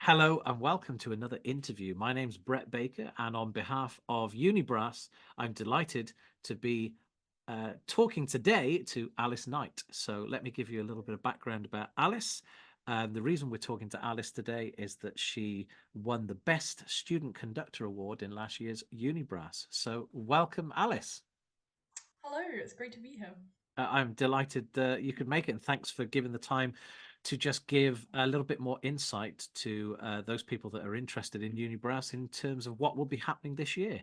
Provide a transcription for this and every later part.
Hello and welcome to another interview. My name's Brett Baker, and on behalf of UniBrass, I'm delighted to be talking today to Alice Knight. So, let me give you a little bit of background about Alice. The reason we're talking to Alice today is that she won the Best Student Conductor Award in last year's UniBrass. So, welcome, Alice. Hello, it's great to be here. I'm delighted that you could make it, and thanks for giving the time to just give a little bit more insight to those people that are interested in UniBrass in terms of what will be happening this year.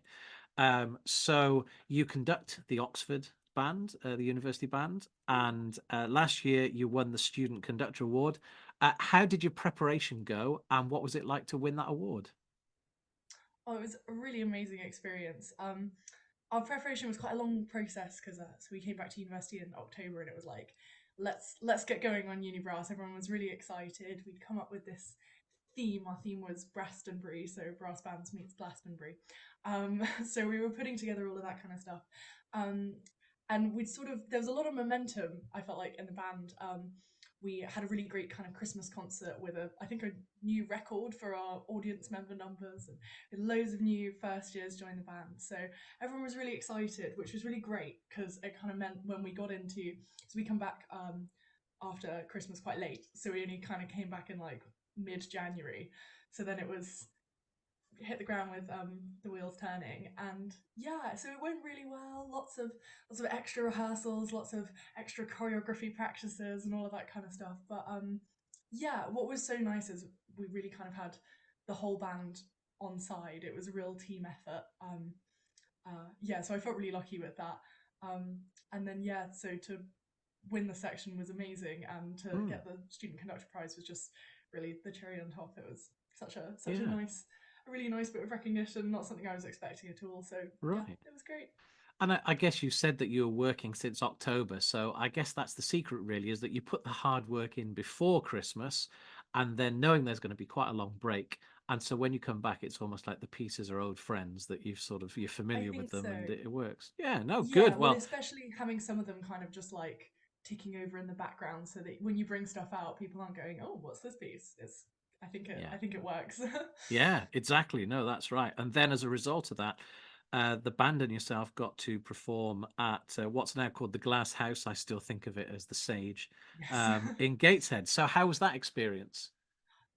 So you conduct the Oxford band, the university band, and last year you won the Student Conductor Award. How did your preparation go, and what was it like to win that award? Oh, it was a really amazing experience. Our preparation was quite a long process because so we came back to university in October and it was like, let's get going on UniBrass. Everyone was really excited. We'd come up with this theme. Our theme was Brastonbury, so brass bands meets Glastonbury. So we were putting together all of that kind of stuff. Um, and we'd sort of there was a lot of momentum. I felt like in the band. We had a really great kind of Christmas concert with I think a new record for our audience member numbers, and loads of new first years joined the band. So everyone was really excited, which was really great because it kind of meant when we got into so we come back after Christmas quite late, so we only kind of came back in like mid January. So then it was hit the ground with the wheels turning, and yeah, so it went really well. Lots of extra rehearsals, lots of extra choreography practices, and all of that kind of stuff. But yeah, what was so nice is we really kind of had the whole band on side. It was a real team effort. Yeah, so I felt really lucky with that. Um, and then yeah, so to win the section was amazing, and to Hmm. get the student conductor prize was just really the cherry on top. It was such a Yeah, nice, a really nice bit of recognition. Not something I was expecting at all. So yeah, right. it was great. And I guess you said that you were working since October, so I guess that's the secret really, is that you put the hard work in before Christmas and then knowing there's going to be quite a long break. And so when you come back, it's almost like the pieces are old friends that you're I familiar with think them so. and it works. Yeah, no, good. Yeah, well, Well, especially having some of them kind of just like ticking over in the background, so that when you bring stuff out, people aren't going, "Oh, what's this piece?" It's yeah. I think it works. Yeah, exactly. No, that's right. And then as a result of that, the band and yourself got to perform at what's now called the Glass House. I still think of it as the Sage Yes. in Gateshead. So how was that experience?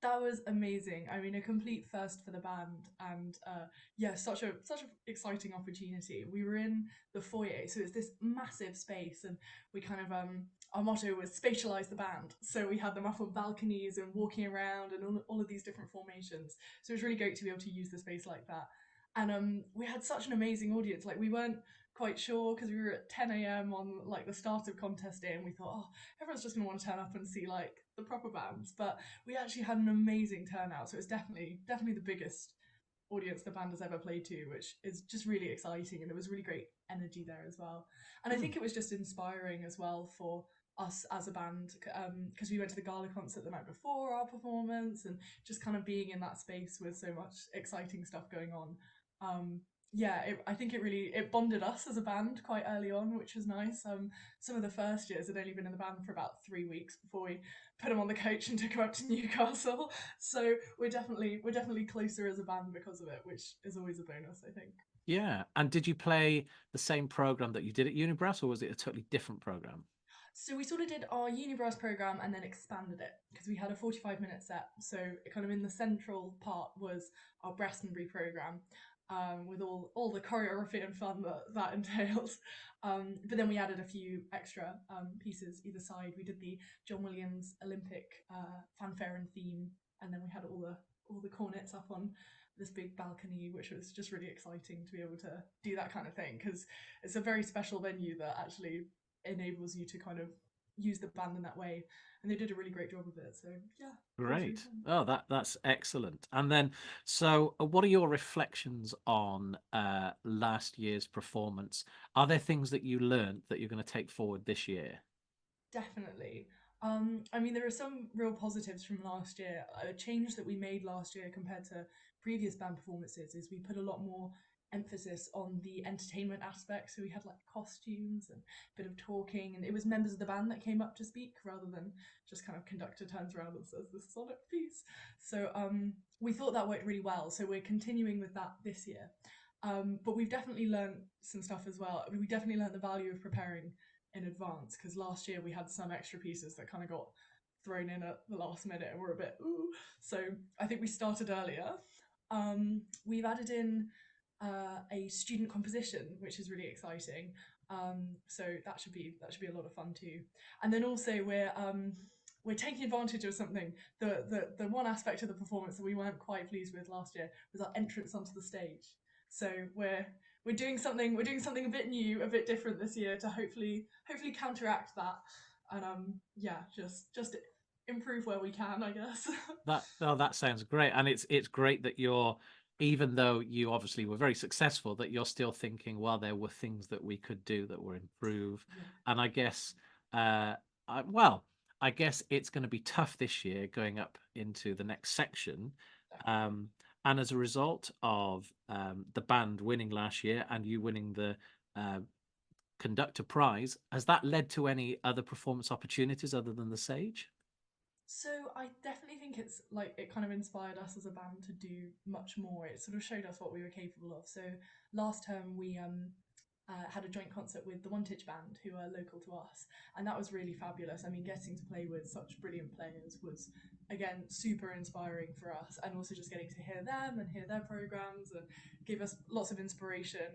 That was amazing. I mean, a complete first for the band, and yeah, such an exciting opportunity. We were in the foyer, so it's this massive space, and we kind of our motto was spatialize the band. So we had them up on balconies and walking around, and all of these different formations. So it was really great to be able to use the space like that. And we had such an amazing audience. Like we weren't quite sure because we were at 10 a.m. on like the start of contest day, and we thought, oh, everyone's just gonna want to turn up and see like the proper bands, but we actually had an amazing turnout. So it's definitely the biggest audience the band has ever played to, which is just really exciting. And there was really great energy there as well. And I Hmm. think it was just inspiring as well for us as a band, because we went to the gala concert the night before our performance, and just kind of being in that space with so much exciting stuff going on. Yeah, I think it bonded us as a band quite early on, which was nice. Some of the first years had only been in the band for about 3 weeks before we put him on the coach and took him up to Newcastle. So we're definitely closer as a band because of it, which is always a bonus, I think. Yeah. And did you play the same program that you did at Unibrass, or was it a totally different program? So we sort of did our UniBrass program and then expanded it because we had a 45-minute set. So kind of in the central part was our Glastonbury program, with all the choreography and fun that entails. But then we added a few extra pieces either side. We did the John Williams Olympic fanfare and theme, and then we had all the cornets up on this big balcony, which was just really exciting to be able to do that kind of thing because it's a very special venue that actually enables you to kind of use the band in that way. And they did a really great job of it. So yeah, it was really Great. fun. Oh, that's excellent. And then, so what are your reflections on last year's performance? Are there things that you learned that you're going to take forward this year? Definitely. I mean, there are some real positives from last year. A change that we made last year compared to previous band performances is we put a lot more emphasis on the entertainment aspect. So we had like costumes and a bit of talking, and it was members of the band that came up to speak rather than just kind of conductor turns around and says the sonic piece. So we thought that worked really well. So we're continuing with that this year. But we've definitely learned some stuff as well. We definitely learned the value of preparing in advance, because last year we had some extra pieces that kind of got thrown in at the last minute and we're a bit ooh. So I think we started earlier. We've added in a student composition, which is really exciting. So that should be a lot of fun too. And then also we're taking advantage of something. The one aspect of the performance that we weren't quite pleased with last year was our entrance onto the stage. So we're doing something a bit new, a bit different this year to hopefully counteract that, and yeah, just improve where we can, I guess. That sounds great, and it's great that you're, even though you obviously were very successful, that you're still thinking, well, there were things that we could do that were improve. Yeah, And I guess, uh, well, I guess it's going to be tough this year going up into the next section. definitely. Um, and as a result of the band winning last year and you winning the uh, conductor prize, has that led to any other performance opportunities other than the Sage? So I definitely think it's like it kind of inspired us as a band to do much more. It sort of showed us what we were capable of. So last term we had a joint concert with the One Titch Band, who are local to us, and that was really fabulous. I mean, getting to play with such brilliant players was again super inspiring for us, and also just getting to hear them and hear their programs and gave us lots of inspiration,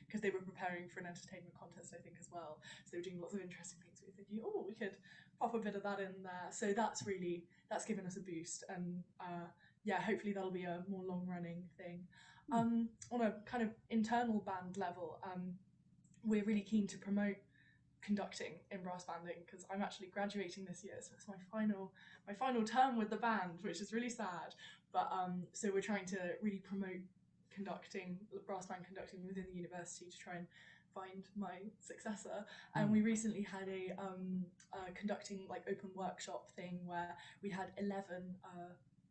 because they were preparing for an entertainment contest, I think, as well. So they were doing lots of interesting things. We were thinking, oh, we could pop a bit of that in there. So that's given us a boost, and yeah, hopefully that'll be a more long running thing. Hmm. On a kind of internal band level, we're really keen to promote conducting in brass banding, because I'm actually graduating this year, so it's my final term with the band, which is really sad. But so we're trying to really promote conducting, brass band conducting within the university, to try and find my successor. And Hmm. we recently had a conducting like open workshop thing where we had 11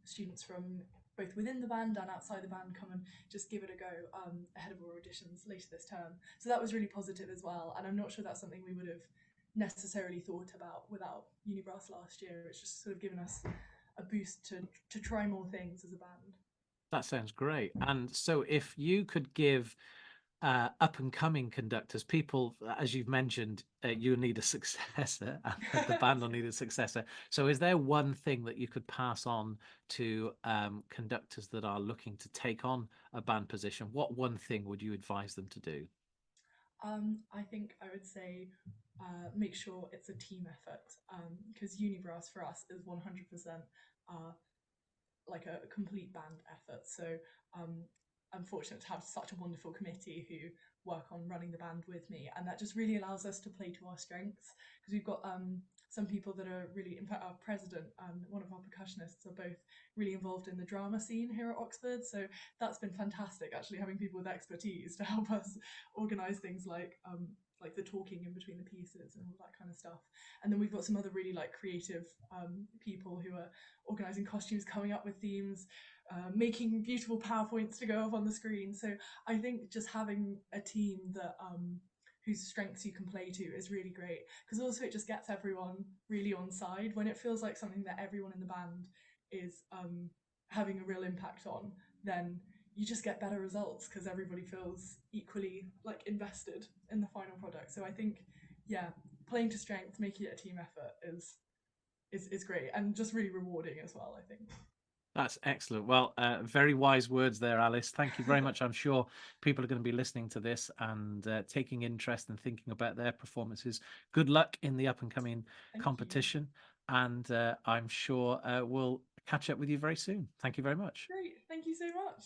students from both within the band and outside the band come and just give it a go, ahead of our auditions later this term. So that was really positive as well. And I'm not sure that's something we would have necessarily thought about without UniBrass last year. It's just sort of given us a boost to try more things as a band. That sounds great. And so, if you could give up and coming conductors, people, as you've mentioned, you need a successor, and the band will need a successor. So, is there one thing that you could pass on to conductors that are looking to take on a band position? What one thing would you advise them to do? I think I would say make sure it's a team effort, because UniBrass for us is 100% uh, like a complete band effort. So um, I'm fortunate to have such a wonderful committee who work on running the band with me, and that just really allows us to play to our strengths, because we've got some people that are really, in fact, our president and one of our percussionists are both really involved in the drama scene here at Oxford. So that's been fantastic, actually, having people with expertise to help us organise things like the talking in between the pieces and all that kind of stuff. And then we've got some other really like creative people who are organising costumes, coming up with themes, making beautiful PowerPoints to go up on the screen. So I think just having a team that whose strengths you can play to is really great, because also it just gets everyone really on side. When it feels like something that everyone in the band is having a real impact on, then you just get better results because everybody feels equally like invested in the final product. So I think, yeah, playing to strength, making it a team effort is great, and just really rewarding as well, I think. That's excellent. Well, very wise words there, Alice. Thank you very much. I'm sure people are going to be listening to this and taking interest and thinking about their performances. Good luck in the up and coming Thank you. competition. And I'm sure we'll catch up with you very soon. Thank you very much. Great. Thank you so much.